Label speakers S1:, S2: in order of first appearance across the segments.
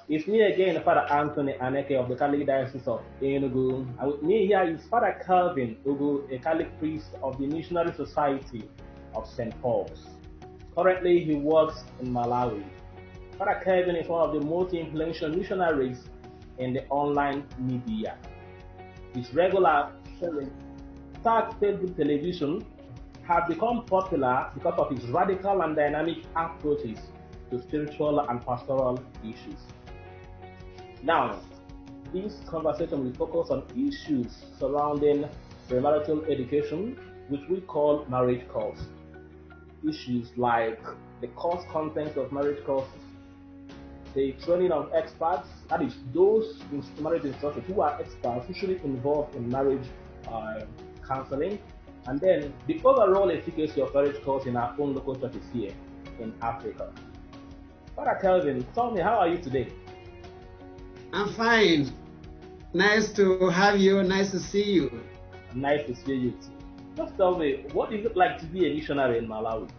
S1: It's me again, Father Anthony Aneke of the Catholic Diocese of Enugu. And with me here is Father Kelvin Ugwu, a Catholic priest of the Missionary Society of St. Paul's. Currently, he works in Malawi. Father Kelvin is one of the most influential missionaries in the online media. His regular sharing start Facebook television have become popular because of his radical and dynamic approaches to spiritual and pastoral issues. Now, this conversation will focus on issues surrounding premarital education, which we call marriage course. Issues like the course contents of marriage courses, the training of experts, that is, those in marriage instructors who are experts usually involved in marriage counseling, and then the overall efficacy of marriage course in our own local churches here in Africa. Father Kelvin, tell me, how are you today?
S2: I'm fine. Nice to have you. Nice to see you.
S1: Nice to see you too. Just tell me, what is it like to be a missionary in Malawi?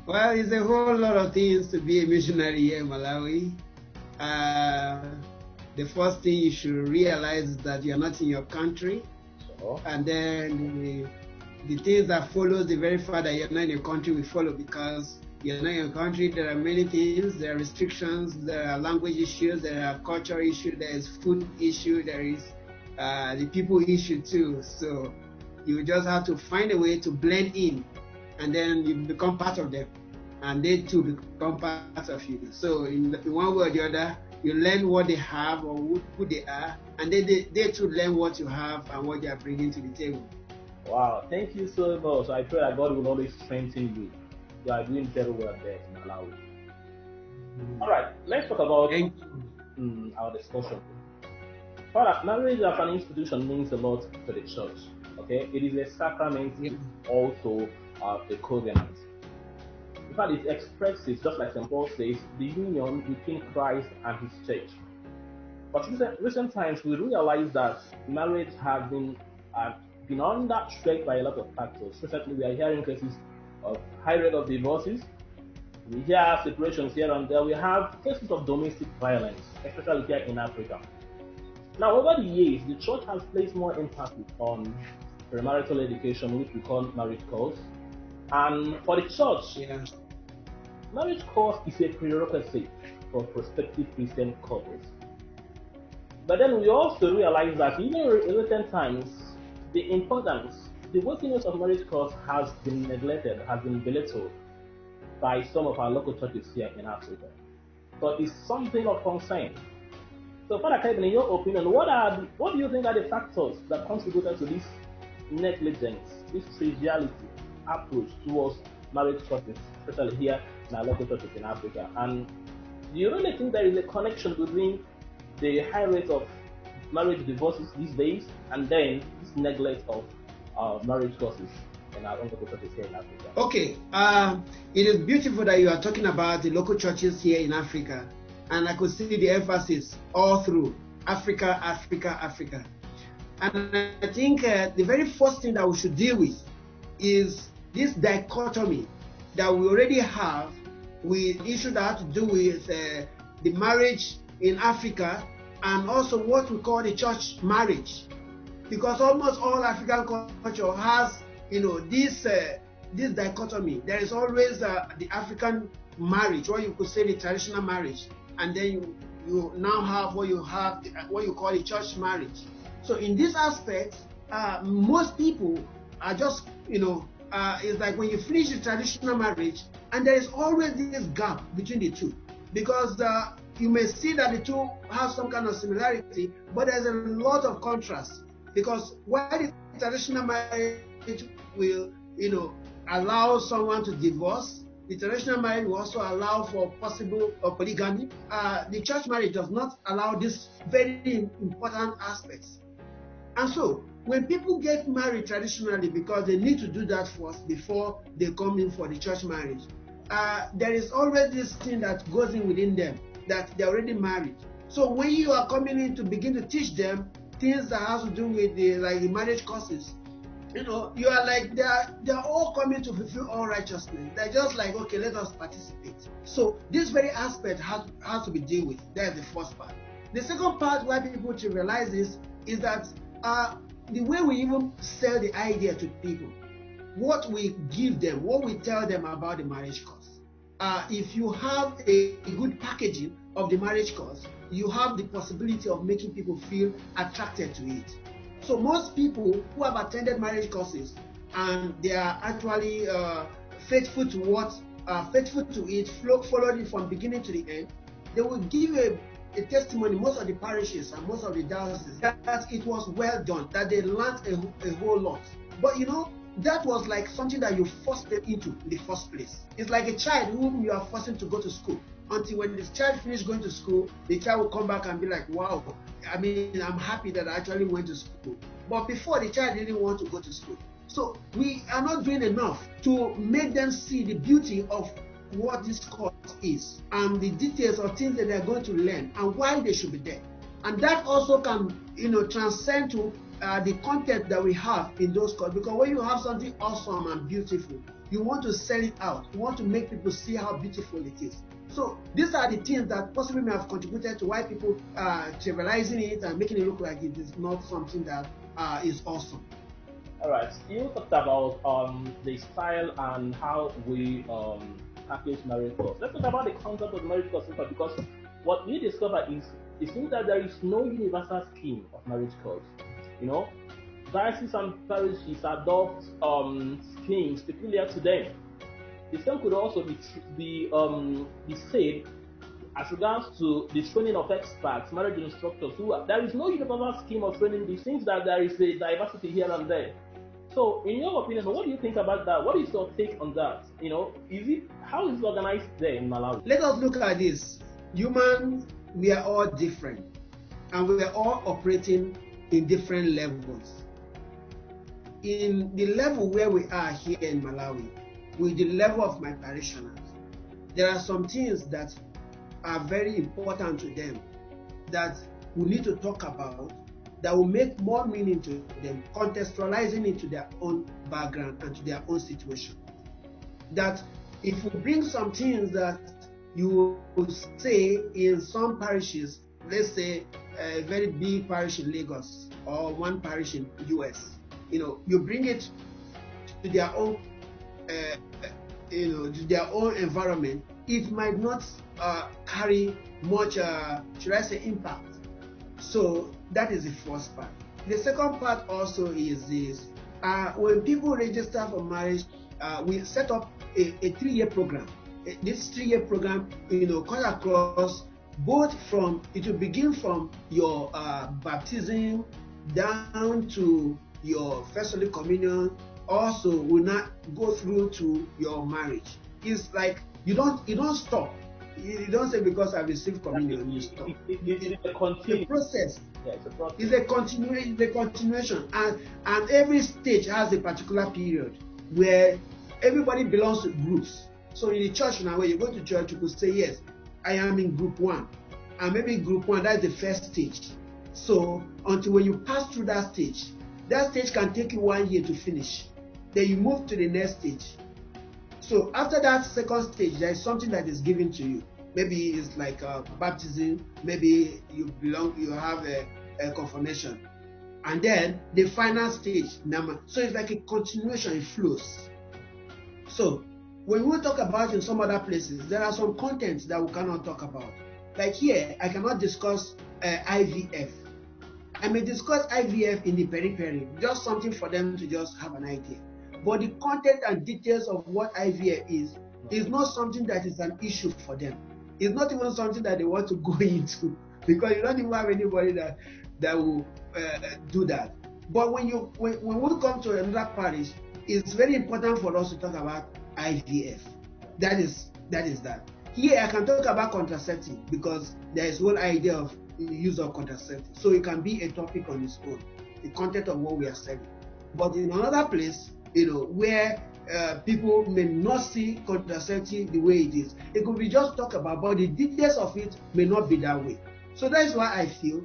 S2: Well, it's a whole lot of things to be a missionary here in Malawi. The first thing you should realize is that you're not in your country. Sure. And then the things that follows the very fact that you're not in your country will follow, because you're not in your country. There are many things. There are restrictions. There are language issues. There are cultural issues. There is food issue. There is the people issue too. So you just have to find a way to blend in, and then you become part of them, and they too become part of you. So in one way or the other, you learn what they have or who they are, and they too learn what you have and what they are bringing to the table.
S1: Wow, thank you so much. I pray that God will always strengthen you. You are doing very well there in Malawi. All right, let's talk about our discussion. Father, marriage as an institution means a lot to the church. Okay, it is a sacrament, also a covenant. In fact, it expresses, just like St. Paul says, the union between Christ and his church. But in recent times, we realize that marriage has been under threat by a lot of factors. Recently, we are hearing cases of high rate of divorces. We hear separations here and there. We have cases of domestic violence, especially here in Africa. Now, over the years, the church has placed more emphasis on premarital education, which we call marriage course. And for the church, marriage course is a prerequisite for prospective Christian couples. But then we also realize that even in recent times, the importance, the worthiness of marriage course has been neglected, has been belittled by some of our local churches here in Africa. So it's something of concern. So, Father Kelvin, in your opinion, what do you think are the factors that contributed to this negligence, this triviality approach towards marriage courses, especially here in our local churches in Africa? And do you really think there is a connection between the high rate of marriage divorces these days and then this neglect of marriage courses in our own local churches here in Africa?
S2: Okay, it is beautiful that you are talking about the local churches here in Africa, and I could see the emphasis all through Africa, Africa, Africa. And I think the very first thing that we should deal with is this dichotomy that we already have with issues that have to do with the marriage in Africa, and also what we call the church marriage, because almost all African culture has, this dichotomy. There is always the African marriage, or you could say the traditional marriage, and then you now have what you call the church marriage. So in this aspect, most people are just, it's like when you finish the traditional marriage, and there is always this gap between the two, because you may see that the two have some kind of similarity, but there's a lot of contrast, because while the traditional marriage will, allow someone to divorce, the traditional marriage will also allow for possible polygamy. The church marriage does not allow these very important aspects. And so, when people get married traditionally, because they need to do that first before they come in for the church marriage, there is always this thing that goes in within them, that they're already married. So when you are coming in to begin to teach them things that have to do with the marriage courses, You know, you are like, they're all coming to fulfill all righteousness. They're just like, okay, let us participate. So this very aspect has to be dealt with. That's the first part. The second part why people should realize this is that the way we even sell the idea to people, what we give them, what we tell them about the marriage course. If you have a good packaging of the marriage course, you have the possibility of making people feel attracted to it. So most people who have attended marriage courses and they are actually faithful to it, followed it from beginning to the end, they will give a testimony, most of the parishes and most of the dioceses, that it was well done, that they learned a whole lot. But you know, that was like something that you forced them into in the first place. It's like a child whom you are forcing to go to school. Until when this child finishes going to school, the child will come back and be like, wow, I mean, I'm happy that I actually went to school. But before, the child didn't want to go to school. So we are not doing enough to make them see the beauty of what this course is and the details of things that they're going to learn and why they should be there. And that also can, you know, transcend to the content that we have in those courses. Because when you have something awesome and beautiful, you want to sell it out. You want to make people see how beautiful it is. So these are the things that possibly may have contributed to why people are trivializing it and making it look like it is not something that is awesome.
S1: All right, you talked about the style and how we package marriage course. Let's talk about the concept of marriage course because what we discover is it seems that there is no universal scheme of marriage course. You know, dioceses and parishes adopt schemes peculiar to them. The same could also be said as regards to the training of experts, marriage instructors. There is no universal scheme of training. It seems that there is a diversity here and there. So, in your opinion, what do you think about that? What is your take on that? You know, how is it organized there in Malawi?
S2: Let us look at this. Humans, we are all different, and we are all operating in different levels. In the level where we are here in Malawi, with the level of my parishioners, there are some things that are very important to them that we need to talk about, that will make more meaning to them, contextualizing into their own background and to their own situation. That if we bring some things that you would say in some parishes, let's say a very big parish in Lagos or one parish in the US, you know, you bring it to their own to their own environment, it might not carry much, should I say, impact. So that is the first part. The second part also is this: when people register for marriage, we set up a 3-year program. This 3-year program, you know, cuts across both from, it will begin from your baptism down to your First Holy Communion. Also will not go through to your marriage. It's like you don't stop. You don't say because I received communion, you stop.
S1: It's
S2: a process.
S1: Yeah, it's a process.
S2: It's a continuation, and every stage has a particular period where everybody belongs to groups. So in the church now, when you go to church, you could say, yes, I am in group 1, and maybe group 1, that's the first stage. So until when you pass through that stage can take you 1 year to finish. Then you move to the next stage. So after that second stage, there is something that is given to you. Maybe it's like baptism, maybe you have a confirmation. And then the final stage, so it's like a continuation, it flows. So when we talk about in some other places, there are some contents that we cannot talk about. Like here, I cannot discuss IVF. I may discuss IVF in the periphery, just something for them to just have an idea. But the content and details of what IVF is not something that is an issue for them. It's not even something that they want to go into, because you don't even have anybody that will do that. But when we come to another parish, it's very important for us to talk about IVF. That is that. Here I can talk about contraceptive because there is one idea of the use of contraceptive. So it can be a topic on its own, the content of what we are studying. But in another place, you know, where people may not see contraceptive the way it is, it could be just talk about, but the details of it may not be that way. So that is why I feel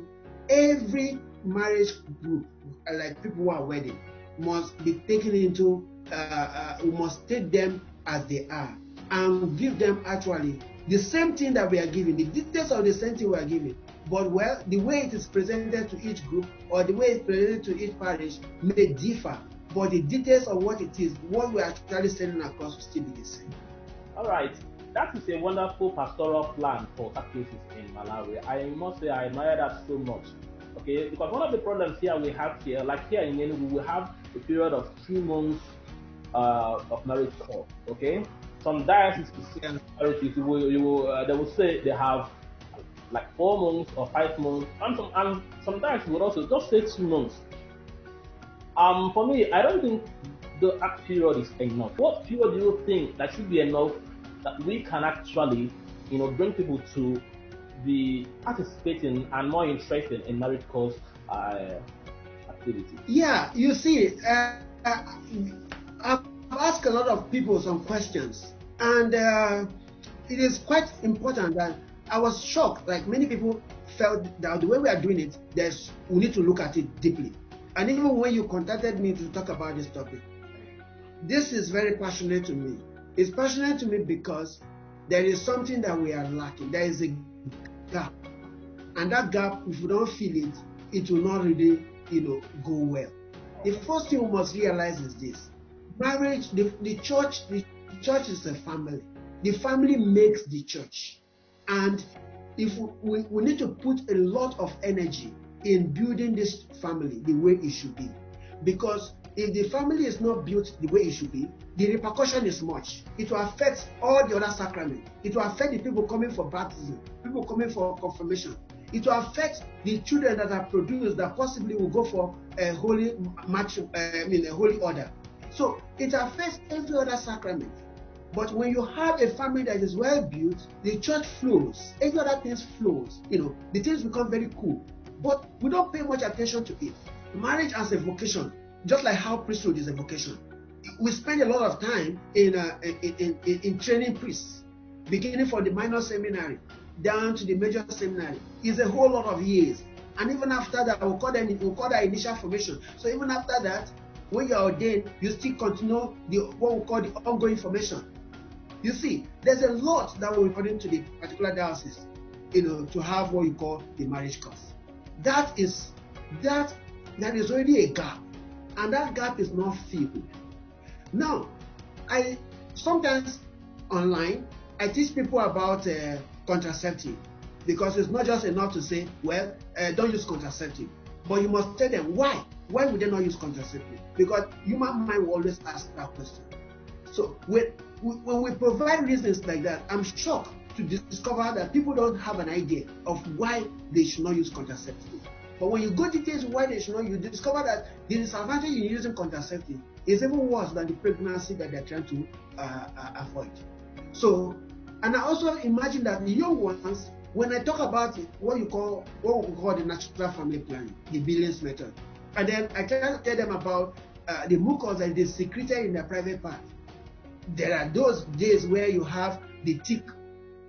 S2: every marriage group, like people who are wedding, must be taken into, we must take them as they are and give them actually the same thing that we are giving, the details of the same thing we are giving. But well, the way it is presented to each group or the way it's presented to each parish may differ, but the details of what it is, what we are actually sending across will still be the same.
S1: All right. That is a wonderful pastoral plan for cases in Malawi. I must say I admire that so much. Okay, because one of the problems here we have here, like here in Enugu, we have a period of 2 months of marriage course. Okay, some dioceses, they will say they have like 4 months or 5 months, and some dioceses would also just say 2 months. For me, I don't think the period is enough. What period do you think that should be enough that we can actually, bring people to be participating and more interested in marriage course activity?
S2: Yeah, you see, I've asked a lot of people some questions, and it is quite important that I was shocked. Like many people felt that the way we are doing it, we need to look at it deeply. And even when you contacted me to talk about this topic, this is very passionate to me. It's passionate to me because there is something that we are lacking. There is a gap. And that gap, if we don't fill it, it will not really, go well. The first thing we must realize is this. Marriage, the church is a family. The family makes the church. And if we need to put a lot of energy in building this family the way it should be. Because if the family is not built the way it should be, the repercussion is much. It will affect all the other sacraments. It will affect the people coming for baptism, people coming for confirmation. It will affect the children that are produced that possibly will go for a holy a holy order. So it affects every other sacrament. But when you have a family that is well built, the church flows. Every other thing flows. The things become very cool. But we don't pay much attention to it. Marriage as a vocation, just like how priesthood is a vocation. We spend a lot of time in training priests, beginning from the minor seminary down to the major seminary. It's a whole lot of years. And even after that, we'll call that initial formation. So even after that, when you're ordained, you still continue what we call the ongoing formation. You see, there's a lot that will be put into the particular diocese, to have what you call the marriage course. That is already a gap, and that gap is not filled. Now, I sometimes online I teach people about contraceptive, because it's not just enough to say, well, don't use contraceptive, but you must tell them why. Why would they not use contraceptive? Because human mind will always ask that question. So when we provide reasons like that, I'm shocked to discover that people don't have an idea of why they should not use contraceptive. But when you go details why they should not, you discover that the disadvantage in using contraceptive is even worse than the pregnancy that they're trying to avoid. So, and I also imagine that the young ones, when I talk about what we call the natural family planning, the Billings method, and then I try to tell them about the mucus that is secreted in their private part. There are those days where you have the thick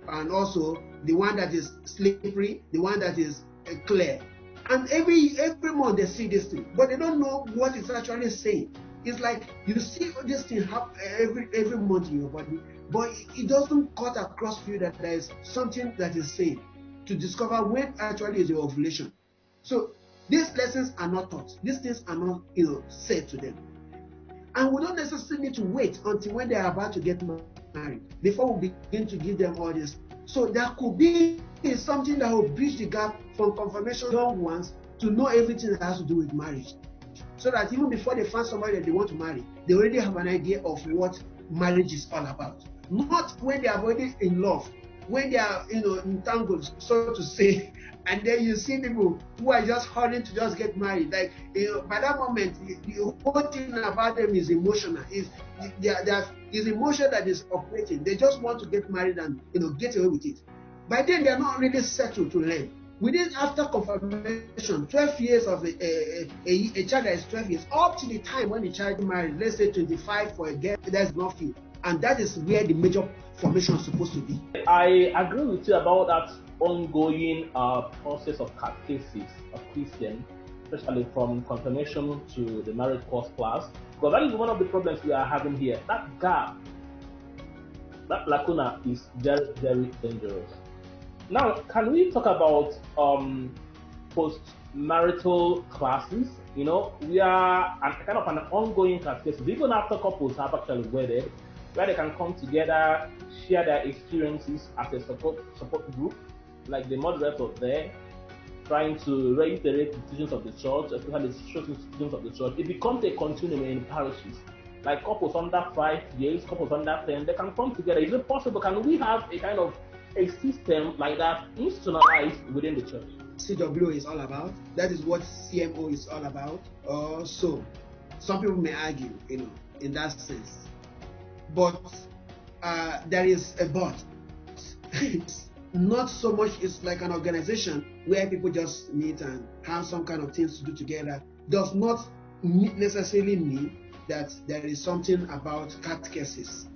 S2: and also the one that is slippery, the one that is clear. And every month they see this thing, but they don't know what it's actually saying. It's like you see this thing happen every month in your body, but it doesn't cut across you that there is something that is saying to discover when actually is your ovulation. So these lessons are not taught. These things are not said to them. And we don't necessarily need to wait until when they are about to get married before we begin to give them all this. So there could be something that will bridge the gap from confirmation young ones to know everything that has to do with marriage. So that even before they find somebody that they want to marry, they already have an idea of what marriage is all about. Not when they are already in love, when they are entangled, so to say, and then you see people who are just hurrying to just get married. Like by that moment, the whole thing about them is emotional. Is emotion that is operating. They just want to get married and get away with it. By then they are not really settled to learn. Within after confirmation, 12 years of a child that is 12 years, up to the time when the child is married, let's say 25 for a girl, that's not few. And that is where the major formation is supposed to be.
S1: I agree with you about that ongoing process of catechesis of Christian. especially from confirmation to the marriage course class, because that is one of the problems we are having here. That gap, that lacuna is very, very dangerous. Now, can we talk about post-marital classes? You know, we are kind of an ongoing catechsis, even after couples have actually wedded, where they can come together, share their experiences as a support group, like the moderator there, trying to reiterate the teachings of the church, especially the social teachings of the church. It becomes a continuum in parishes. Like couples under 5 years, couples under 10, they can come together. Is it possible? Can we have a kind of a system like that institutionalized within the church?
S2: CW is all about. That is what CMO is all about. So some people may argue, you know, in that sense. But there is a but. It's not so much, it's like an organization where people just meet and have some kind of things to do together. Does not necessarily mean that there is something about catechesis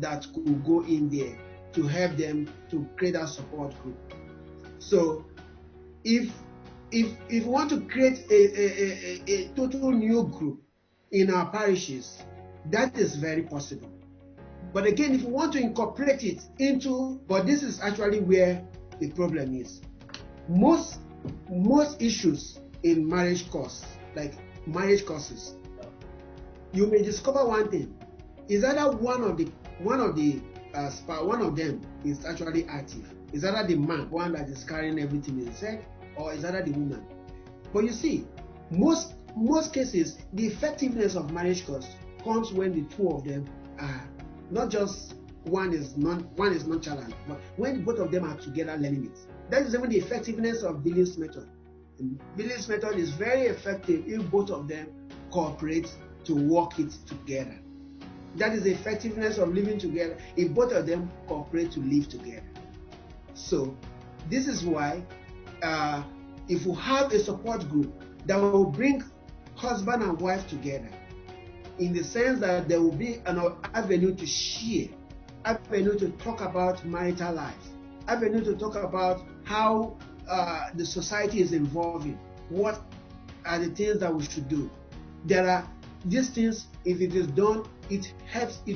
S2: that could go in there to help them to create a support group. So if we want to create a total new group in our parishes, that is very possible. But again, if we want to incorporate it into, but this is actually where the problem is. Most issues in marriage course, like marriage courses, you may discover one thing: is either one of them is actually active. Is either the man, one that is carrying everything in his head, or is either the woman. But you see, most cases, the effectiveness of marriage course comes when the two of them are not just one is nonchalant, but when both of them are together learning it. That is even the effectiveness of Billings method. And Billings method is very effective if both of them cooperate to work it together. That is the effectiveness of living together if both of them cooperate to live together. So this is why if you have a support group that will bring husband and wife together, in the sense that there will be an avenue to share, avenue to talk about marital life, avenue to talk about how the society is evolving, what are the things that we should do. There are these things, if it is done, it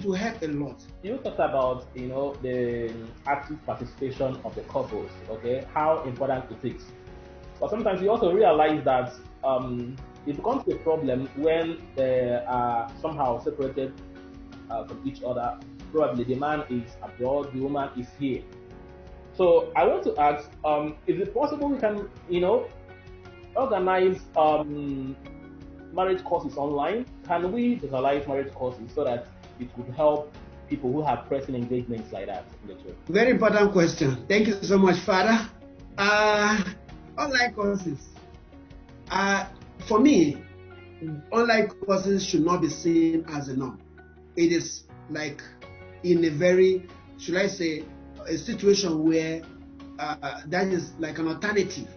S2: will help a lot.
S1: You talked about, you know, the active participation of the couples, okay, how important it is. But sometimes you also realize that it becomes a problem when they are somehow separated from each other. Probably the man is abroad, the woman is here. So I want to ask, is it possible we can, you know, organize marriage courses online? Can we digitalize marriage courses so that it would help people who have pressing engagements like that in the church?
S2: Very important question. Thank you so much, Father. Online courses. For me, online courses should not be seen as a norm. It is like in a very, should I say, a situation where that is like an alternative.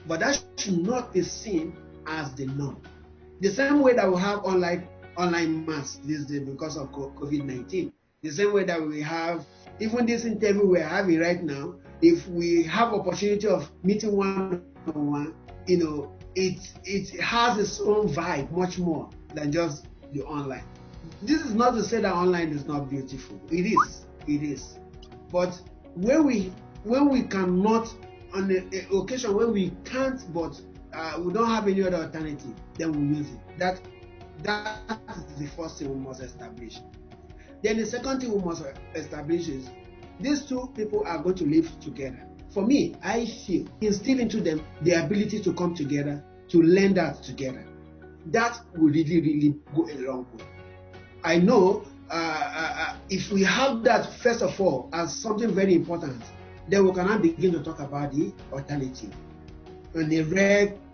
S2: But that should not be seen as the norm. The same way that we have online mass these days because of COVID-19, the same way that we have, even this interview we're having right now, if we have opportunity of meeting one-on-one, you know, it has its own vibe much more than just the online. This is not to say that online is not beautiful. It is. But when we cannot, on the occasion when we can't, but we don't have any other alternative, then we use it. That is the first thing we must establish. Then the second thing we must establish is these two people are going to live together. For me, I feel instill into them the ability to come together, to learn that together. That will really, really go a long way. I know if we have that first of all as something very important, then we can now begin to talk about the alternative.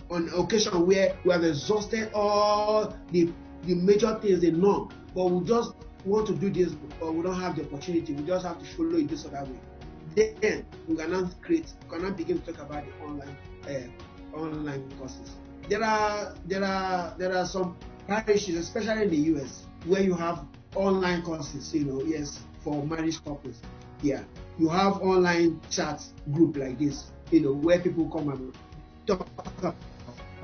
S2: On occasion where we have exhausted all the major things, the norm, but we just want to do this, but we don't have the opportunity. We just have to follow it this other way. Then we cannot begin to talk about the online courses. There are some parishes, especially in the US, where you have online courses. You know, yes, for marriage couples. Yeah, you have online chat group like this. You know, where people come and talk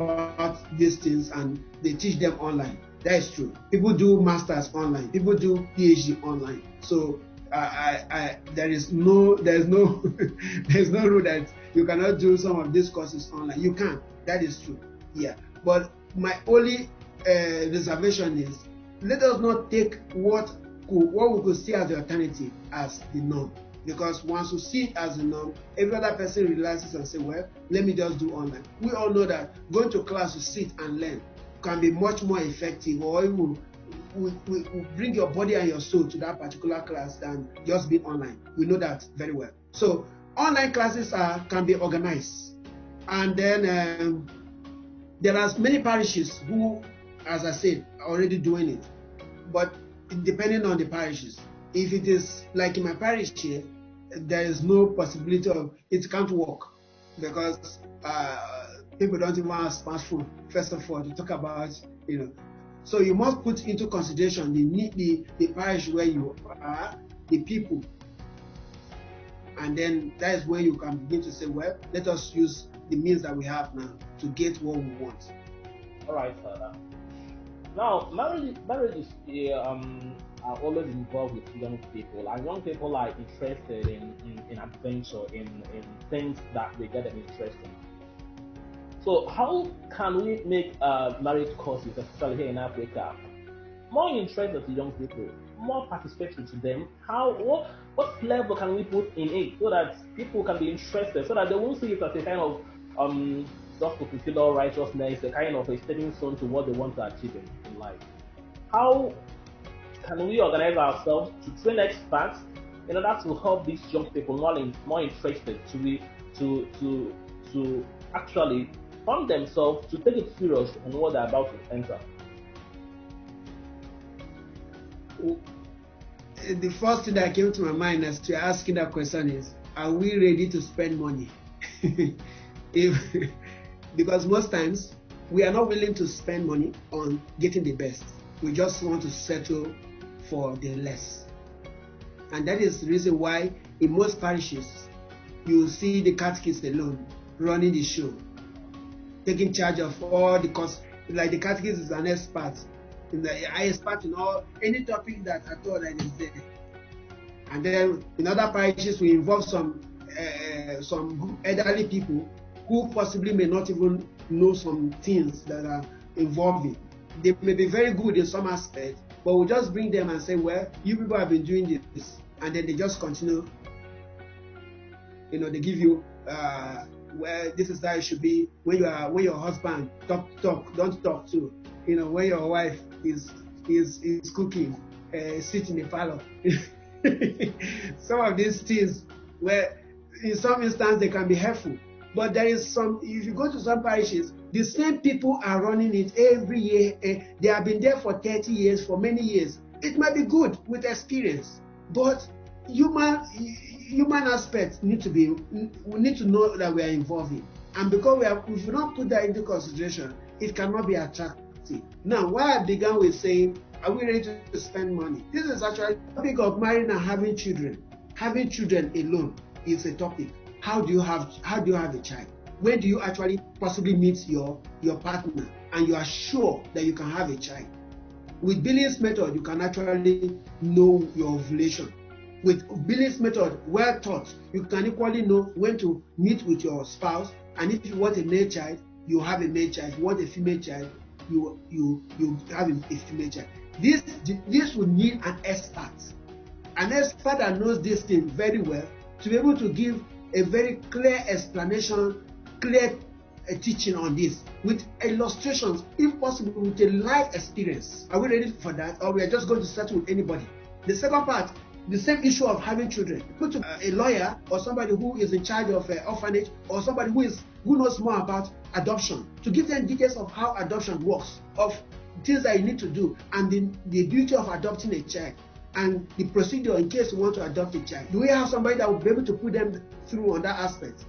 S2: about these things and they teach them online. That is true. People do masters online. People do PhD online. So there is no there's no rule that you cannot do some of these courses online. You can. That is true. Yeah. But my only reservation is, let us not take what we could see as the alternative as the norm. Because once you see it as a norm, every other person realizes and says, well, let me just do online. We all know that going to class to sit and learn can be much more effective, or it will bring your body and your soul to that particular class than just being online. We know that very well. So online classes can be organized. And then there are many parishes who, as I said, are already doing it. But depending on the parishes, if it is like in my parish here, there is no possibility of it can't work, because people don't even have smartphone, first of all, to talk about, So you must put into consideration the parish where you are, the people. And then that is where you can begin to say, well, let us use the means that we have now to get what we want.
S1: All right, Father. Now, marriages are always involved with young people, and young people are interested in adventure, in things that they get them interested in. So how can we make marriage courses, especially here in Africa, more interesting to young people, more participatory to them? What level can we put in it so that people can be interested, so that they won't see it as a kind of just to fulfill righteousness, a kind of a stepping stone to what they want to achieve in life? How can we organize ourselves to train experts in order to help these young people more interested to actually form themselves, to take it serious in what they're about to enter?
S2: The first thing that came to my mind as to asking that question is, are we ready to spend money? Because most times we are not willing to spend money on getting the best. We just want to settle for the less. And that is the reason why in most parishes you see the catechist alone running the show, taking charge of all the costs. Like the catechist is an expert in any topic that at all that is there. And then in other parishes we involve some elderly people who possibly may not even know some things that are involving. They may be very good in some aspect, but we'll just bring them and say, well, you people have been doing this, and then they just continue. They give you, well, this is how it should be. When your husband talk, don't talk to. When your wife is cooking, sit in the parlor. Some of these things, where in some instances they can be helpful. But there is if you go to some parishes, the same people are running it every year. They have been there for 30 years, for many years. It might be good with experience, but human aspects we need to know that we are involved in. And because if we don't put that into consideration, it cannot be attractive. Now, why I began with saying, are we ready to spend money? This is actually a topic of marrying and having children. Having children alone is a topic. How do you have a child? When do you actually possibly meet your partner and you are sure that you can have a child? With Billy's method, you can actually know your ovulation. With Billy's method, well taught, you can equally know when to meet with your spouse, and if you want a male child, you have a male child. If you want a female child, you have a female child. This would need an expert that knows this thing very well, to be able to give a very clear explanation, clear teaching on this, with illustrations, if possible, with a life experience. Are we ready for that, or we are just going to settle with anybody? The second part, the same issue of having children. Put a lawyer or somebody who is in charge of an orphanage, or somebody who knows more about adoption, to give them details of how adoption works, of things that you need to do, and the beauty of adopting a child, and the procedure in case you want to adopt a child. Do we have somebody that will be able to put them through on that aspect?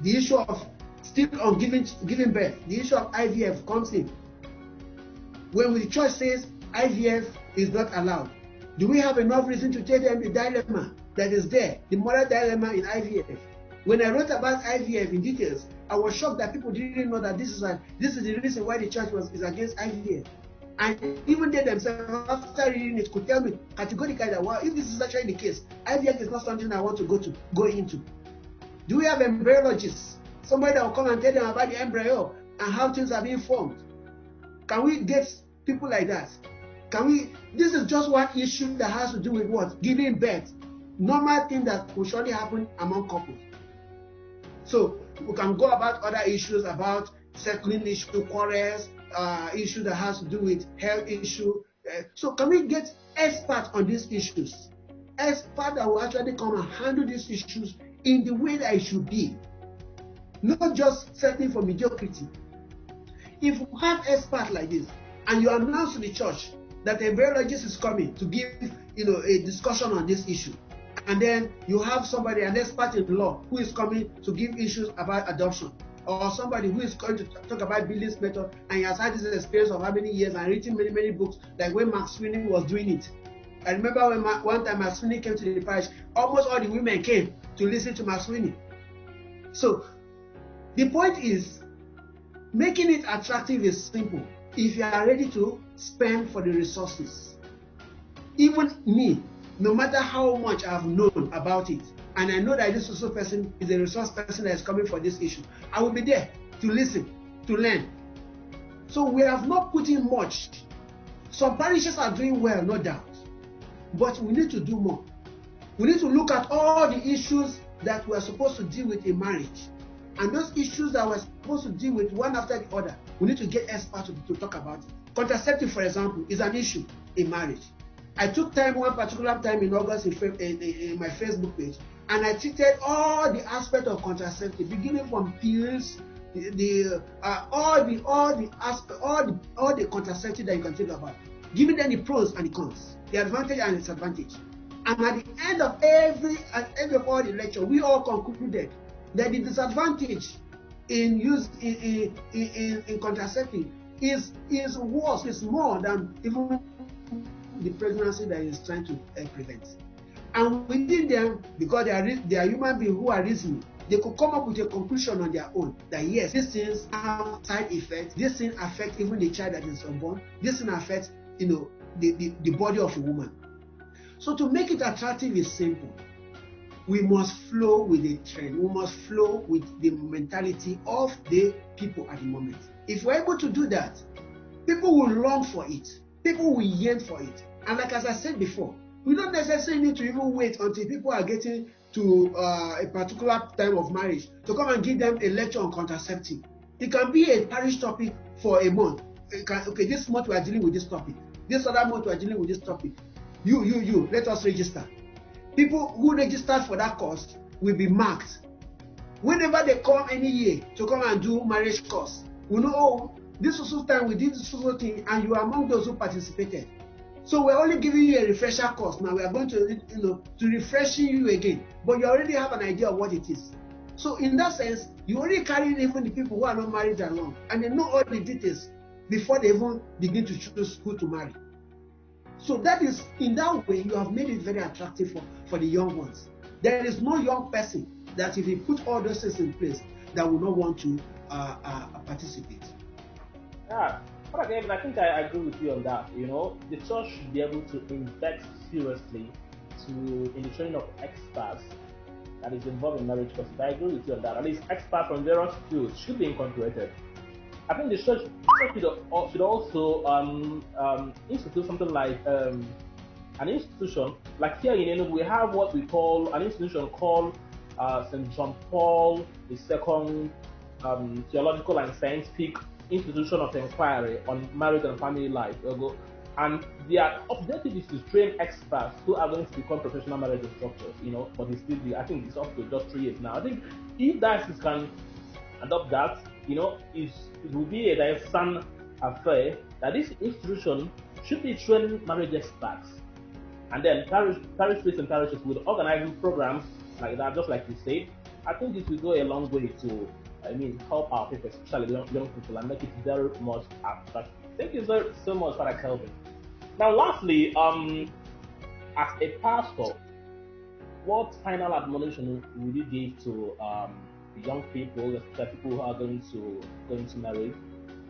S2: The issue of still on giving birth, the issue of IVF comes in. When the church says IVF is not allowed, do we have enough reason to tell them the dilemma that is there, the moral dilemma in IVF? When I wrote about IVF in details, I was shocked that people didn't know that this is the reason why the church is against IVF. And even they themselves, after reading it, could tell me categorically that, well, if this is actually the case, IVF is not something I want to go into. Do we have embryologists? Somebody that will come and tell them about the embryo and how things are being formed. Can we get people like that? This is just one issue that has to do with what? Giving birth. Normal thing that will surely happen among couples. So we can go about other issues, about settling issue, quarrels, issue that has to do with health issue. So can we get experts on these issues? Experts that will actually come and handle these issues in the way that it should be. Not just settling for mediocrity. If you have experts like this, and you announce to the church that a embryologist is coming to give, a discussion on this issue, and then you have somebody, an expert in law, who is coming to give issues about adoption, or somebody who is going to talk about Billy's method, and he has had this experience of how many years and written many, many books, like when Max Sweeney was doing it. I remember when one time Max Sweeney came to the parish, almost all the women came to listen to Max Sweeney. So the point is, making it attractive is simple if you are ready to spend for the resources. Even me, no matter how much I've known about it, and I know that this social person is a resource person that is coming for this issue, I will be there to listen, to learn. So we have not put in much. Some parishes are doing well, no doubt, but we need to do more. We need to look at all the issues that we are supposed to deal with in marriage. And those issues that we're supposed to deal with one after the other, we need to get experts to talk about it. Contraceptive, for example, is an issue in marriage. I took time, one particular time in August in my Facebook page, and I treated all the aspects of contraceptive, beginning from pills, all the contraceptive that you can think about, giving them the pros and the cons, the advantage and disadvantage. And at the end of all the lecture, we all concluded that the disadvantage in contraceptive is worse, is more than even the pregnancy that is trying to prevent. And within them, because they are human beings who are reasoning, they could come up with a conclusion on their own that yes, these things have side effects, these things affect even the child that is unborn, this thing affects the body of a woman. So to make it attractive is simple. We must flow with the trend. We must flow with the mentality of the people at the moment. If we're able to do that, people will long for it. People will yearn for it. And like as I said before, we don't necessarily need to even wait until people are getting to a particular time of marriage to come and give them a lecture on contraceptive. It can be a parish topic for a month. Okay, this month we are dealing with this topic. This other month we are dealing with this topic. You, let us register. People who registered for that course will be marked. Whenever they come any year to come and do marriage course, we know, oh, this social time we did this social thing, and you are among those who participated. So we're only giving you a refresher course. Now we are going to, to refreshing you again, but you already have an idea of what it is. So in that sense, you already carry even the people who are not married along, and they know all the details before they even begin to choose who to marry. So that is, in that way, you have made it very attractive for the young ones. There is no young person that if he put all those things in place, that will not want to participate.
S1: Yeah, but again, I think I agree with you on that. The church should be able to invest seriously in the training of experts that is involved in marriage courses. I agree with you on that. At least experts from various fields should be incorporated. I think the church should also institute something like an institution. Like here in Enugu, we have what we call an institution called St. John Paul II Theological and Scientific Institution of Inquiry on Marriage and Family Life. And their objective is to train experts who are going to become professional marriage instructors. But I think it's up to just 3 years now. I think if diocese can adopt that, it will be a diocesan affair that this institution should be training marriage experts, and then parish priests and parishes will organize programs like that, just like you said. I think this will go a long way to, help our people, especially young people, and make it very much attractive. Thank you so much, Father Kelvin. Now, lastly, as a pastor, what final admonition would you give to young people, especially people who are going to marry,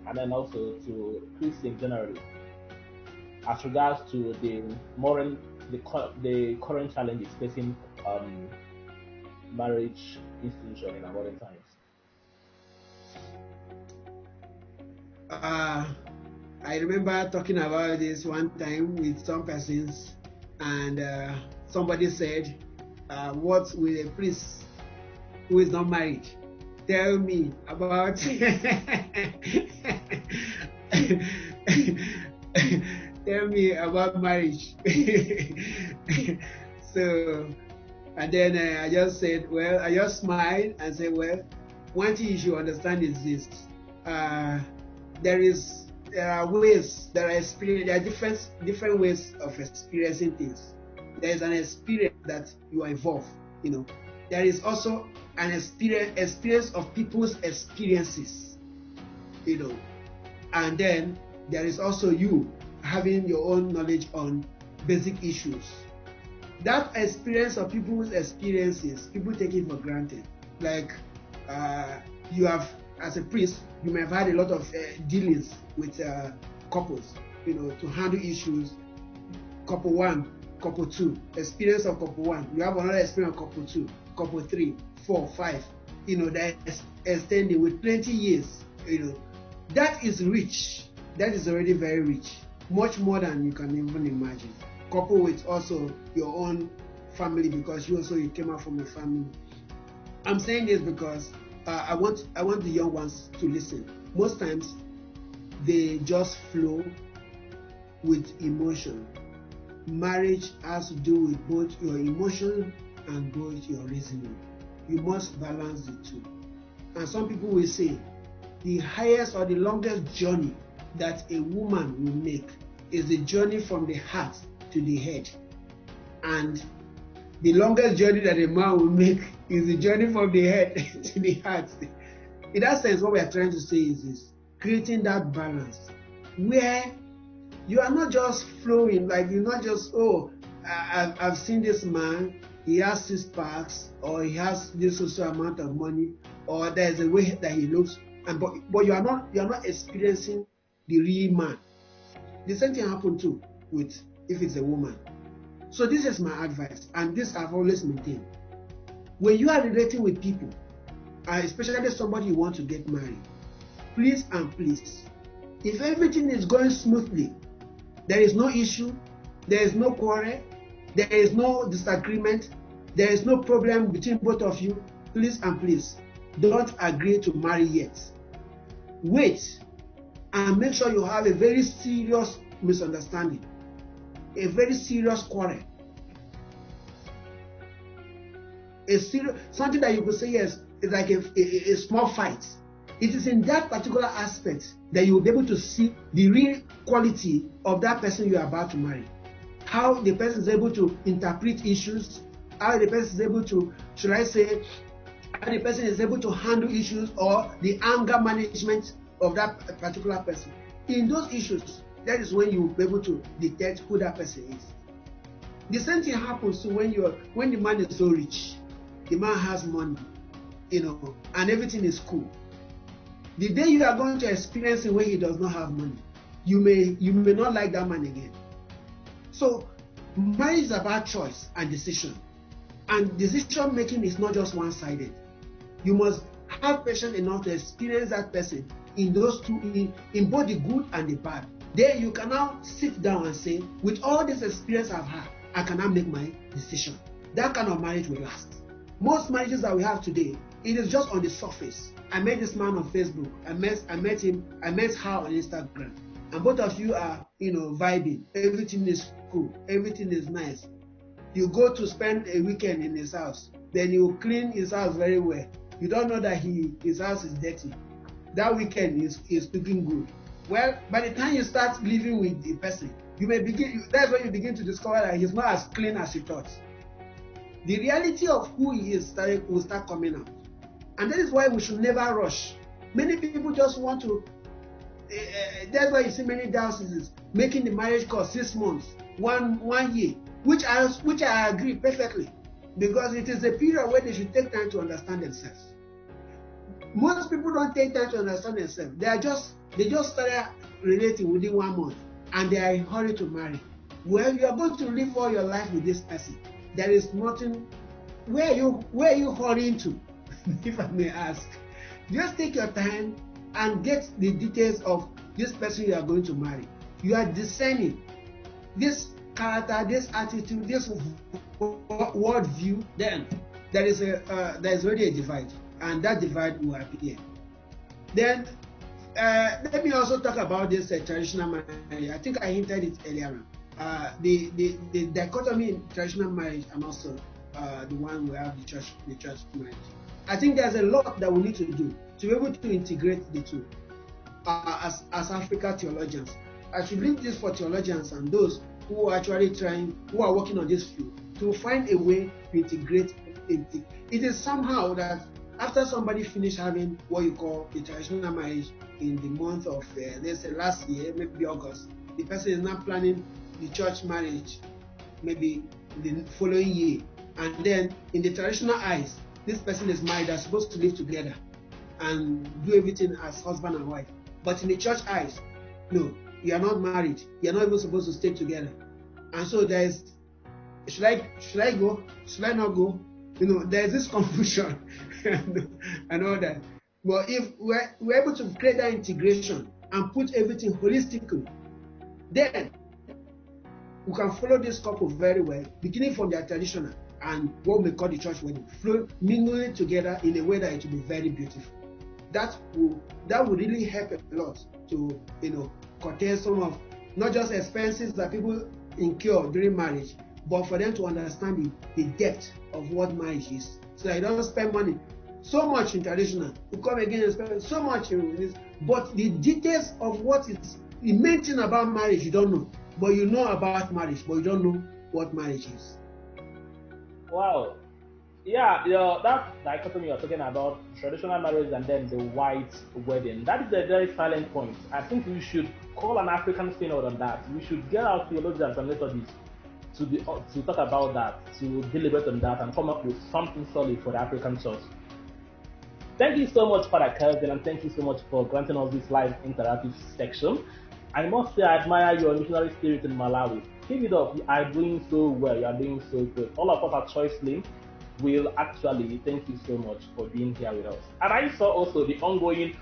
S1: and then also to Christians generally, as regards to the current challenges facing marriage institution in our modern times?
S2: I remember talking about this one time with some persons, and somebody said, what will a priest who is not married tell me about tell me about marriage? So, and then I just said, well, I just smiled and said, well, one thing you should understand is this. There are ways, there are different ways of experiencing things. There is an experience that you are involved, you know. There is also an experience of people's experiences, you know. And then there is also you having your own knowledge on basic issues. That experience of people's experiences, people take it for granted. Like you have, as a priest, you may have had a lot of dealings with couples, you know, to handle issues. Couple 1, couple 2, experience of couple 1. You have another experience of couple 2, couple 3, 4, 5. You know, that is extending with 20 years. You know, that is rich. That is already very rich, much more than you can even imagine. Couple with also your own family, because you came out from a family. I'm saying this because I want the young ones to listen. Most times they just flow with emotion. Marriage has to do with both your emotion and both your reasoning. You must balance the two. And some people will say the highest or the longest journey that a woman will make is the journey from the heart to the head. And the longest journey that a man will make is the journey from the head to the heart. In that sense, what we are trying to say is this: creating that balance where you are not just flowing, like you're not just, oh, I've seen this man, he has 6 packs, or he has this social amount of money, or there's a way that he looks, and but you are not experiencing the real man. The same thing happened too with if it's a woman. So this is my advice, and this I've always maintained. When you are relating with people, especially somebody you want to get married, please and please, if everything is going smoothly, there is no issue, there is no quarrel, there is no disagreement, there is no problem between both of you, please and please, don't agree to marry yet. Wait and make sure you have a very serious misunderstanding, a very serious quarrel, something that you could say, yes, it's like a small fight. It is in that particular aspect that you will be able to see the real quality of that person you are about to marry. How the person is able to interpret issues, how the person is able to, should I say, how the person is able to handle issues, or the anger management of that particular person. In those issues, that is when you will be able to detect who that person is. The same thing happens to when the man is so rich, the man has money, you know, and everything is cool. The day you are going to experience it when he does not have money, you may not like that man again. So marriage is about choice and decision. And decision making is not just one-sided. You must have patience enough to experience that person in those two, in both the good and the bad. Then you can now sit down and say, with all this experience I've had, I can now make my decision. That kind of marriage will last. Most marriages that we have today, it is just on the surface. I met this man on Facebook. I met her on Instagram. And both of you are, you know, vibing. Everything is cool. Everything is nice. You go to spend a weekend in his house. Then you clean his house very well. You don't know that his house is dirty. That weekend is looking good. Well, by the time you start living with the person, that's when you begin to discover that he's not as clean as you thought. The reality of who he is will start coming out. And that is why we should never rush. Many people just want to, that's why you see many dioceses making the marriage cost 6 months, one year, which I agree perfectly, because it is a period where they should take time to understand themselves. most people don't take time to understand themselves. They just started relating within 1 month, and they are in a hurry to marry. Well, you are going to live all your life with this person. There is nothing. Where are you hurrying to? If I may ask, just take your time and get the details of this person you are going to marry. You are discerning this character, this attitude, this world view. Then there is already a divide, and that divide will appear. Then let me also talk about this traditional marriage. I think I hinted it earlier on. The dichotomy in traditional marriage and also the one we have the church marriage. I think there's a lot that we need to do to be able to integrate the two. As African theologians, I should leave this for theologians and those who are actually who are working on this field, to find a way to integrate it. It is somehow that after somebody finished having what you call the traditional marriage in the month of, let's say last year, maybe August, the person is now planning the church marriage maybe the following year. And then in the traditional eyes, this person is married, they're supposed to live together and do everything as husband and wife. But in the church eyes, no, you are not married. You are not even supposed to stay together. And so there's, should I go? Should I not go? You know, there's this confusion and all that. But if we're able to create that integration and put everything holistically, then we can follow this couple very well, beginning from their traditional and what we call the church wedding, mingling together in a way that it will be very beautiful. That will really help a lot to, you know, curtail some of not just expenses that people incur during marriage, but for them to understand the depth of what marriage is, so that you don't spend money so much in traditional. You come again and spend so much in this, but the details of what is the main thing about marriage you don't know, but you know about marriage, but you don't know what marriage is.
S1: Wow. Yeah, that dichotomy you're talking about, traditional marriage and then the white wedding, that is a very silent point. I think we should call an African synod on that. We should get our theologians and Methodists to talk about that, to deliberate on that, and come up with something solid for the African church. Thank you so much, Father Kelvin, and thank you so much for granting us this live interactive section. I must say, I admire your missionary spirit in Malawi. Keep it up. You are doing so well. You are doing so good. All of us at Choice Link will actually thank you so much for being here with us. And I saw also the ongoing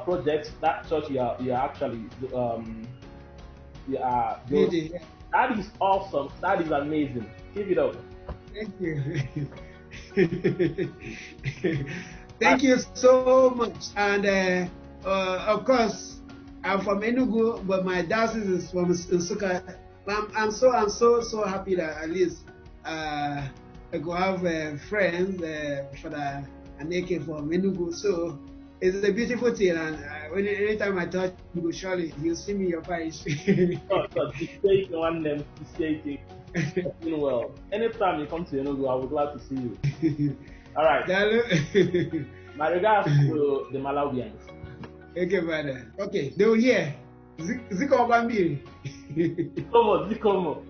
S1: project that church you are actually doing. That is awesome. That is amazing. Keep it up.
S2: Thank you. Thank you so much. And of course, I'm from Enugu, but my diocese is from Nsukka. I'm so happy that at least I could have friends for the Aneke from Enugu. So it's a beautiful thing, and anytime I touch you, surely you'll see me in your parish.
S1: Well, anytime you come to Enugu, I would glad to see you. All right. My regards to the Malawians.
S2: Okay, brother. Okay, they will hear. Ziko Bambi.
S1: Zikomo.